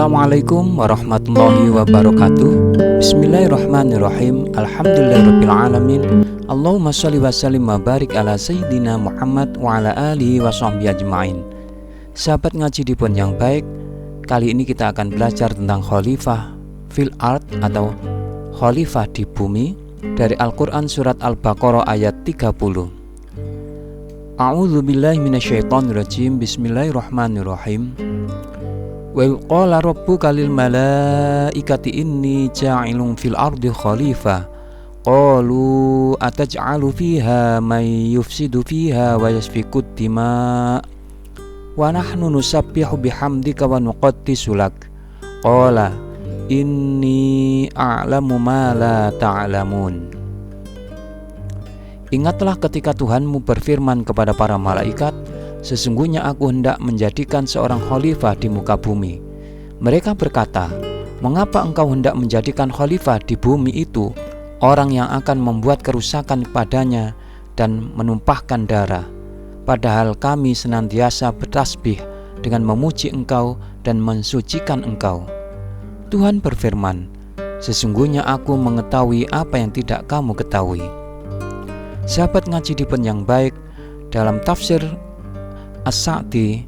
Assalamualaikum warahmatullahi wabarakatuh. Bismillahirrahmanirrahim. Alhamdulillahirrabbilalamin. Allahumma sholli wa sallim wa barik ala sayyidina Muhammad wa ala alihi wa sahbihi ajma'in. Sahabat ngaji dipun yang baik, kali ini kita akan belajar tentang khalifah fil ard atau khalifah di bumi dari Al-Quran surat Al-Baqarah ayat 30. A'udzu billahi minasyaitonir rajim. Bismillahirrahmanirrahim. Wa qala rabbuka lil malaikati inni ja'ilun fil ardi khalifah qalu ataj'alu fiha may yufsidu fiha wa yasfikut dima wa nahnu nusabbihu bihamdika wa nuqaddisu lak qala inni a'lamu ma la ta'lamun. Ingatlah ketika Tuhanmu berfirman kepada para malaikat, sesungguhnya aku hendak menjadikan seorang khalifah di muka bumi. Mereka berkata, mengapa engkau hendak menjadikan khalifah di bumi itu orang yang akan membuat kerusakan padanya dan menumpahkan darah, padahal kami senantiasa bertasbih dengan memuji engkau dan mensucikan engkau. Tuhan berfirman, sesungguhnya aku mengetahui apa yang tidak kamu ketahui. Sahabat ngaji dipun yang baik, dalam tafsir As-Sa'di,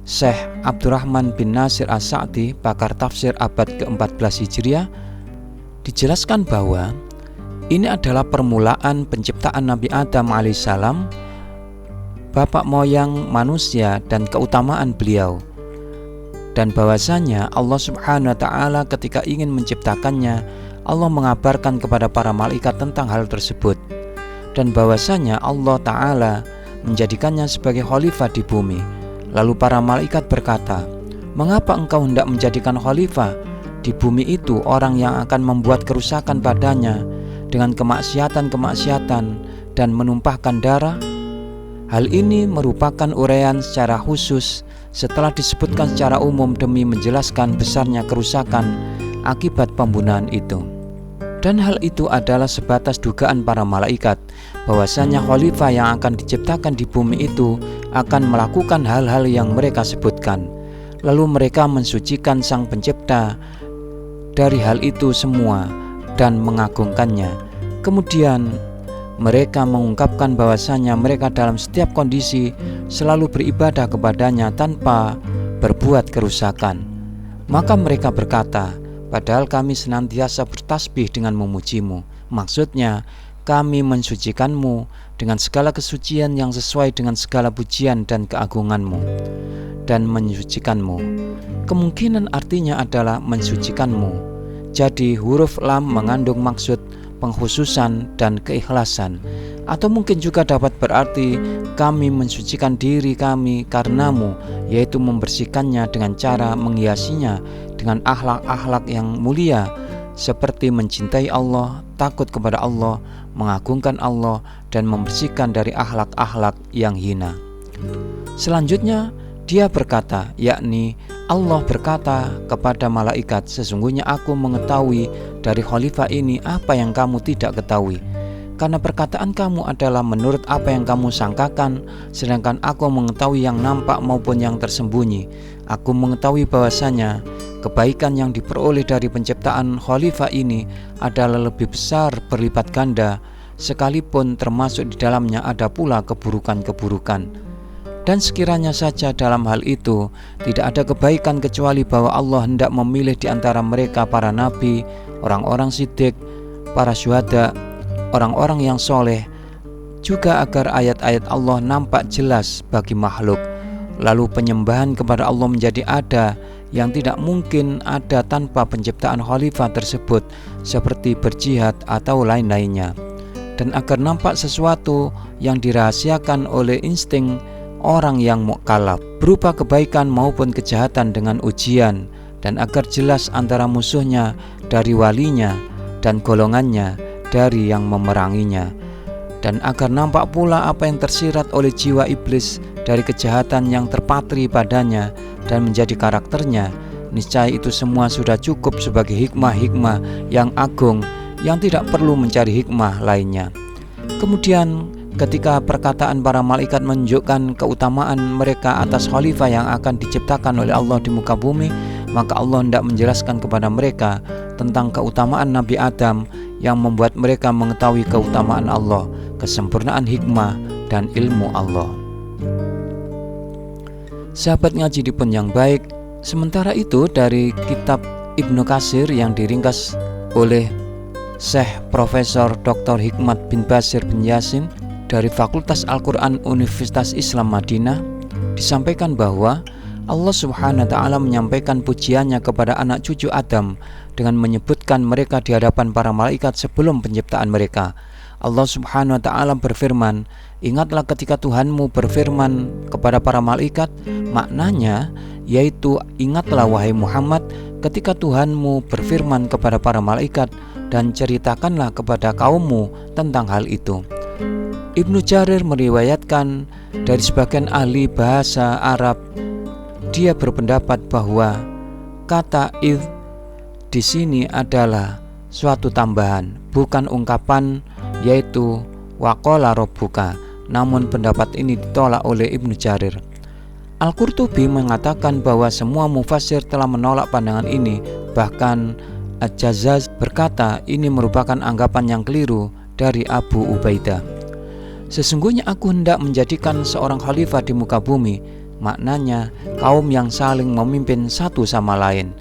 Syekh Abdurrahman bin Nasir As-Sa'di, pakar tafsir abad ke-14 Hijriah, dijelaskan bahwa ini adalah permulaan penciptaan Nabi Adam alaihissalam, bapak moyang manusia dan keutamaan beliau, dan bahwasanya Allah subhanahu wa ta'ala ketika ingin menciptakannya, Allah mengabarkan kepada para malaikat tentang hal tersebut, dan bahwasanya Allah ta'ala menjadikannya sebagai khalifah di bumi. Lalu para malaikat berkata, mengapa engkau hendak menjadikan khalifah di bumi itu orang yang akan membuat kerusakan padanya dengan kemaksiatan-kemaksiatan dan menumpahkan darah? Hal ini merupakan uraian secara khusus setelah disebutkan secara umum demi menjelaskan besarnya kerusakan akibat pembunuhan itu. Dan hal itu adalah sebatas dugaan para malaikat bahwasanya khalifah yang akan diciptakan di bumi itu akan melakukan hal-hal yang mereka sebutkan. Lalu mereka mensucikan Sang Pencipta dari hal itu semua dan mengagungkannya. Kemudian mereka mengungkapkan bahwasanya mereka dalam setiap kondisi selalu beribadah kepadanya tanpa berbuat kerusakan. Maka mereka berkata, padahal kami senantiasa bertasbih dengan memujimu. Maksudnya, kami mensucikanmu dengan segala kesucian yang sesuai dengan segala pujian dan keagunganmu, dan mensucikanmu. Kemungkinan artinya adalah mensucikanmu. Jadi huruf lam mengandung maksud pengkhususan dan keikhlasan. Atau mungkin juga dapat berarti kami mensucikan diri kami karenamu, yaitu membersihkannya dengan cara menghiasinya dengan akhlak-akhlak yang mulia seperti mencintai Allah, takut kepada Allah, mengagungkan Allah, dan membersihkan dari akhlak-akhlak yang hina. Selanjutnya dia berkata, yakni Allah berkata kepada malaikat, sesungguhnya aku mengetahui dari khalifah ini apa yang kamu tidak ketahui, karena perkataan kamu adalah menurut apa yang kamu sangkakan, sedangkan aku mengetahui yang nampak maupun yang tersembunyi. Aku mengetahui bahwasanya kebaikan yang diperoleh dari penciptaan khalifah ini adalah lebih besar berlipat ganda, sekalipun termasuk di dalamnya ada pula keburukan-keburukan. Dan sekiranya saja dalam hal itu tidak ada kebaikan kecuali bahwa Allah hendak memilih di antara mereka para nabi, orang-orang siddiq, para syuhada, orang-orang yang soleh, juga agar ayat-ayat Allah nampak jelas bagi makhluk. Lalu penyembahan kepada Allah menjadi ada yang tidak mungkin ada tanpa penciptaan khalifah tersebut, seperti berjihad atau lain-lainnya. Dan agar nampak sesuatu yang dirahasiakan oleh insting orang yang mukallaf berupa kebaikan maupun kejahatan dengan ujian, dan agar jelas antara musuhnya dari walinya dan golongannya dari yang memeranginya, dan agar nampak pula apa yang tersirat oleh jiwa iblis dari kejahatan yang terpatri padanya dan menjadi karakternya. Niscaya itu semua sudah cukup sebagai hikmah-hikmah yang agung yang tidak perlu mencari hikmah lainnya. Kemudian ketika perkataan para malaikat menunjukkan keutamaan mereka atas khalifah yang akan diciptakan oleh Allah di muka bumi, maka Allah hendak menjelaskan kepada mereka tentang keutamaan Nabi Adam yang membuat mereka mengetahui keutamaan Allah, kesempurnaan hikmah dan ilmu Allah. Sahabat ngaji di pun yang baik, sementara itu dari kitab Ibnu Katsir yang diringkas oleh Syekh Profesor Dr. Hikmat bin Bashir bin Yasin dari Fakultas Al-Quran Universitas Islam Madinah, disampaikan bahwa Allah Subhanahu wa Ta'ala menyampaikan pujiannya kepada anak cucu Adam dengan menyebutkan mereka di hadapan para malaikat sebelum penciptaan mereka. Allah Subhanahu wa Ta'ala berfirman, "Ingatlah ketika Tuhanmu berfirman kepada para malaikat." Maknanya yaitu, ingatlah wahai Muhammad ketika Tuhanmu berfirman kepada para malaikat, dan ceritakanlah kepada kaummu tentang hal itu. Ibnu Jarir meriwayatkan dari sebagian ahli bahasa Arab, dia berpendapat bahwa kata "idh" di sini adalah suatu tambahan, bukan ungkapan, yaitu waqala rabbuka. Namun pendapat ini ditolak oleh Ibnu Jarir. Al-Qurtubi mengatakan bahwa semua mufassir telah menolak pandangan ini. Bahkan Al-Jazzaz berkata ini merupakan anggapan yang keliru dari Abu Ubaidah. Sesungguhnya aku hendak menjadikan seorang khalifah di muka bumi. Maknanya kaum yang saling memimpin satu sama lain,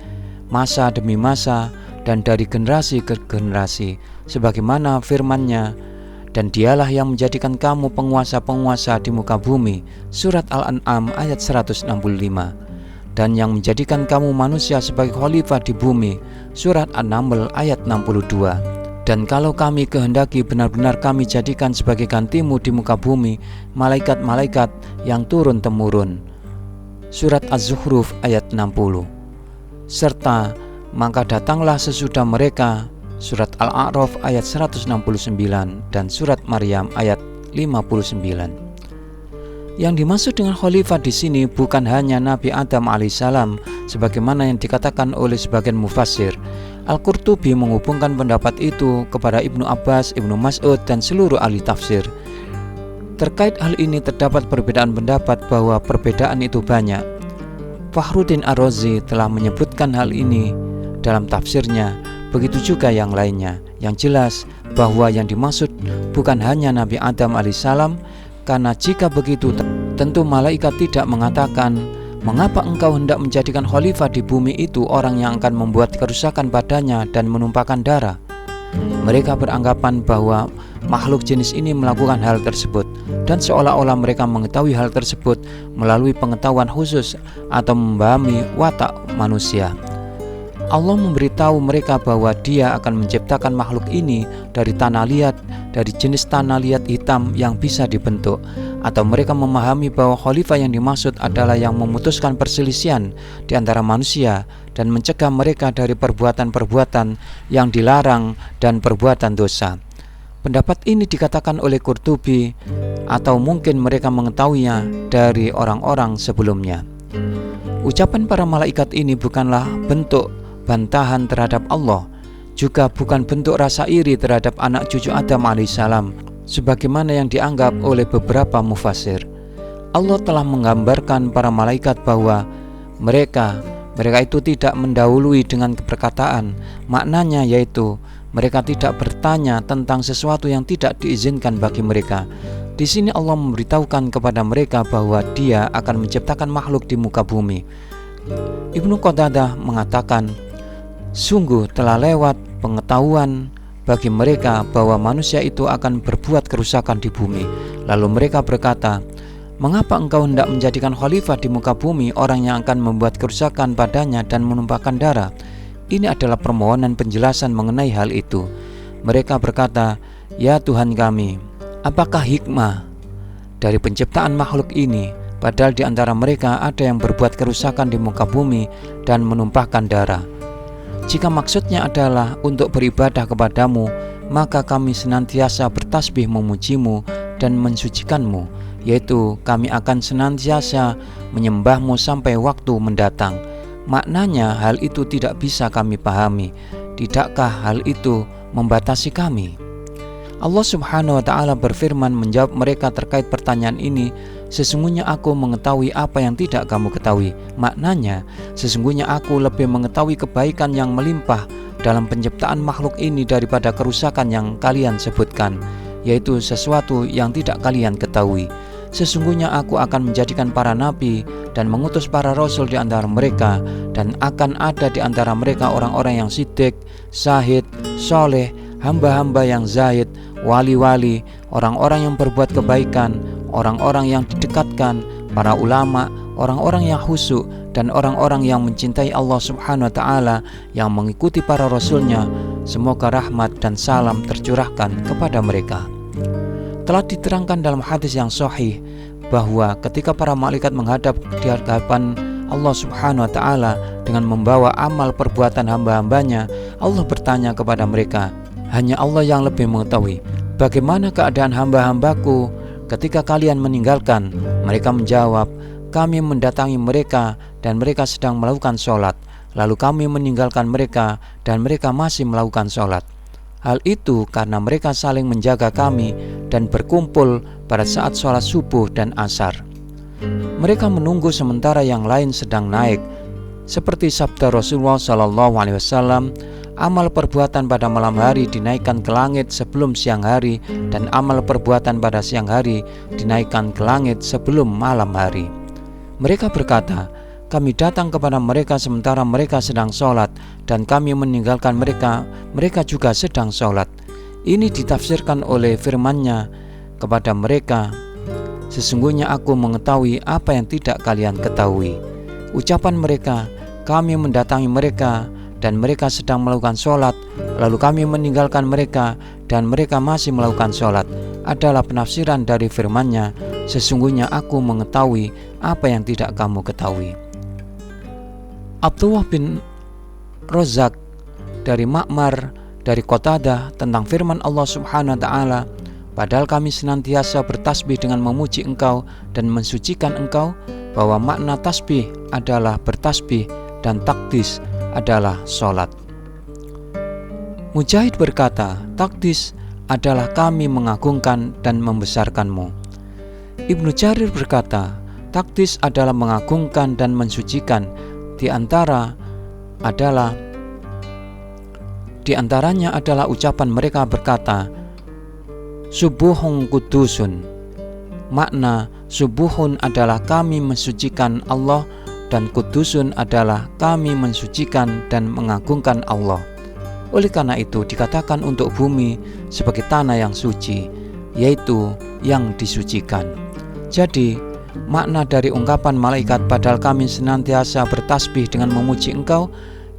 masa demi masa dan dari generasi ke generasi, sebagaimana firman-Nya, dan dialah yang menjadikan kamu penguasa-penguasa di muka bumi. Surat Al-An'am ayat 165. Dan yang menjadikan kamu manusia sebagai khalifah di bumi. Surat An-Naml ayat 62. Dan kalau kami kehendaki, benar-benar kami jadikan sebagai gantimu di muka bumi malaikat-malaikat yang turun-temurun. Surat Az-Zukhruf ayat 60. Serta maka datanglah sesudah mereka. Surat Al-A'raf ayat 169 dan surat Maryam ayat 59. Yang dimaksud dengan khalifah di sini bukan hanya Nabi Adam alaihissalam sebagaimana yang dikatakan oleh sebagian mufassir. Al-Qurtubi menghubungkan pendapat itu kepada Ibnu Abbas, Ibnu Mas'ud dan seluruh ahli tafsir. Terkait hal ini terdapat perbedaan pendapat bahwa perbedaan itu banyak. Fakhruddin Ar-Razi telah menyebutkan hal ini dalam tafsirnya, begitu juga yang lainnya. Yang jelas bahwa yang dimaksud bukan hanya Nabi Adam alaihissalam, karena jika begitu tentu malaikat tidak mengatakan, "Mengapa engkau hendak menjadikan khalifah di bumi itu orang yang akan membuat kerusakan padanya dan menumpahkan darah?" Mereka beranggapan bahwa makhluk jenis ini melakukan hal tersebut, dan seolah-olah mereka mengetahui hal tersebut melalui pengetahuan khusus atau memahami watak manusia. Allah memberitahu mereka bahwa Dia akan menciptakan makhluk ini dari tanah liat, dari jenis tanah liat hitam yang bisa dibentuk. Atau mereka memahami bahwa khalifah yang dimaksud adalah yang memutuskan perselisihan di antara manusia dan mencegah mereka dari perbuatan-perbuatan yang dilarang dan perbuatan dosa. Pendapat ini dikatakan oleh Qurtubi, atau mungkin mereka mengetahuinya dari orang-orang sebelumnya. Ucapan para malaikat ini bukanlah bentuk bantahan terhadap Allah, juga bukan bentuk rasa iri terhadap anak cucu Adam alaihissalam sebagaimana yang dianggap oleh beberapa mufassir. Allah telah menggambarkan para malaikat bahwa mereka itu tidak mendahului dengan perkataan. Maknanya yaitu mereka tidak bertanya tentang sesuatu yang tidak diizinkan bagi mereka. Di sini Allah memberitahukan kepada mereka bahwa Dia akan menciptakan makhluk di muka bumi. Ibnu Qatadah mengatakan, sungguh telah lewat pengetahuan bagi mereka bahwa manusia itu akan berbuat kerusakan di bumi. Lalu mereka berkata, "Mengapa engkau hendak menjadikan khalifah di muka bumi orang yang akan membuat kerusakan padanya dan menumpahkan darah?" Ini adalah permohonan penjelasan mengenai hal itu. Mereka berkata, "Ya Tuhan kami, apakah hikmah dari penciptaan makhluk ini, padahal di antara mereka ada yang berbuat kerusakan di muka bumi dan menumpahkan darah? Jika maksudnya adalah untuk beribadah kepadamu, maka kami senantiasa bertasbih memujimu dan mensucikanmu, yaitu kami akan senantiasa menyembahmu sampai waktu mendatang." Maknanya hal itu tidak bisa kami pahami. Tidakkah hal itu membatasi kami? Allah Subhanahu wa ta'ala berfirman menjawab mereka terkait pertanyaan ini, sesungguhnya aku mengetahui apa yang tidak kamu ketahui. Maknanya, sesungguhnya aku lebih mengetahui kebaikan yang melimpah dalam penciptaan makhluk ini daripada kerusakan yang kalian sebutkan, yaitu sesuatu yang tidak kalian ketahui. Sesungguhnya aku akan menjadikan para nabi dan mengutus para rasul di antara mereka, dan akan ada di antara mereka orang-orang yang siddiq, syahid, soleh, hamba-hamba yang zahid, wali-wali, orang-orang yang berbuat kebaikan, orang-orang yang didekatkan, para ulama, orang-orang yang khusyuk, dan orang-orang yang mencintai Allah Subhanahu wa ta'ala, yang mengikuti para rasulnya. Semoga rahmat dan salam tercurahkan kepada mereka. Telah diterangkan dalam hadis yang sahih bahwa ketika para malaikat menghadap di hadapan Allah Subhanahu wa ta'ala dengan membawa amal perbuatan hamba-hambanya, Allah bertanya kepada mereka, hanya Allah yang lebih mengetahui bagaimana keadaan hamba-hambaku ketika kalian meninggalkan. Mereka menjawab, kami mendatangi mereka dan mereka sedang melakukan sholat, lalu kami meninggalkan mereka dan mereka masih melakukan sholat. Hal itu karena mereka saling menjaga kami dan berkumpul pada saat sholat subuh dan asar. Mereka menunggu sementara yang lain sedang naik, seperti sabda Rasulullah SAW, amal perbuatan pada malam hari dinaikkan ke langit sebelum siang hari, dan amal perbuatan pada siang hari dinaikkan ke langit sebelum malam hari. Mereka berkata, kami datang kepada mereka sementara mereka sedang sholat, dan kami meninggalkan mereka, mereka juga sedang sholat. Ini ditafsirkan oleh firman-Nya kepada mereka, sesungguhnya aku mengetahui apa yang tidak kalian ketahui. Ucapan mereka, kami mendatangi mereka dan mereka sedang melakukan sholat, lalu kami meninggalkan mereka dan mereka masih melakukan sholat, adalah penafsiran dari firman-Nya, sesungguhnya aku mengetahui apa yang tidak kamu ketahui. Abdullah bin Razak dari Ma'mar dari Qatadah tentang firman Allah Subhanahu wa ta'ala, padahal kami senantiasa bertasbih dengan memuji engkau dan mensucikan engkau, bahwa makna tasbih adalah bertasbih dan takdis adalah sholat. Mujahid berkata, takdis adalah kami mengagungkan dan membesarkanmu. Ibnu Jarir berkata, takdis adalah mengagungkan dan mensucikan. Di antaranya adalah ucapan mereka berkata, subuhun kudusun. Makna subuhun adalah kami mensucikan Allah, dan kudusun adalah kami mensucikan dan mengagungkan Allah. Oleh karena itu dikatakan untuk bumi sebagai tanah yang suci, yaitu yang disucikan. Jadi makna dari ungkapan malaikat padahal kami senantiasa bertasbih dengan memuji engkau,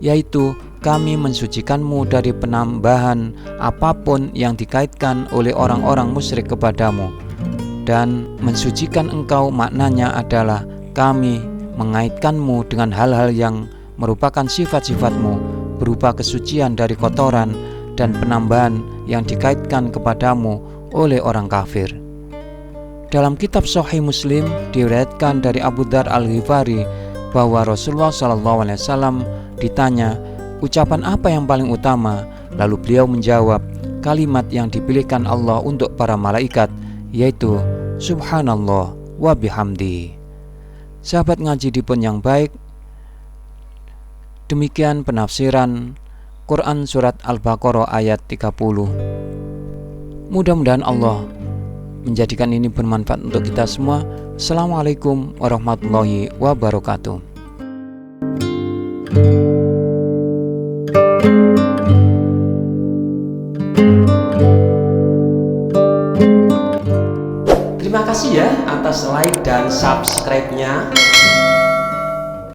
yaitu kami mensucikanmu dari penambahan apapun yang dikaitkan oleh orang-orang musyrik kepadamu. Dan mensucikan engkau maknanya adalah kami mengaitkanmu dengan hal-hal yang merupakan sifat-sifatmu, berupa kesucian dari kotoran dan penambahan yang dikaitkan kepadamu oleh orang kafir. Dalam kitab Sahih Muslim diriwayatkan dari Abu Dzar Al-Ghifari bahwa Rasulullah SAW ditanya, ucapan apa yang paling utama? Lalu beliau menjawab, kalimat yang dipilihkan Allah untuk para malaikat, yaitu Subhanallah wa bihamdi. Sahabat ngaji dipun yang baik, demikian penafsiran Quran Surat Al-Baqarah ayat 30. Mudah-mudahan Allah menjadikan ini bermanfaat untuk kita semua. Assalamualaikum warahmatullahi wabarakatuh. Terima kasih ya atas like dan subscribe-nya.